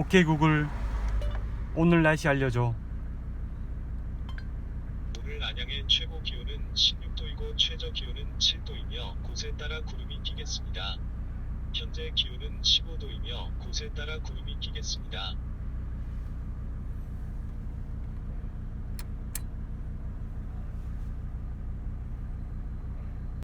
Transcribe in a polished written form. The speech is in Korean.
오케이 구글, 오늘 날씨 알려줘. 오늘 안양의 최고 기온은 16도이고 최저 기온은 7도이며 곳에 따라 구름이 끼겠습니다. 현재 기온은 15도이며 곳에 따라 구름이 끼겠습니다.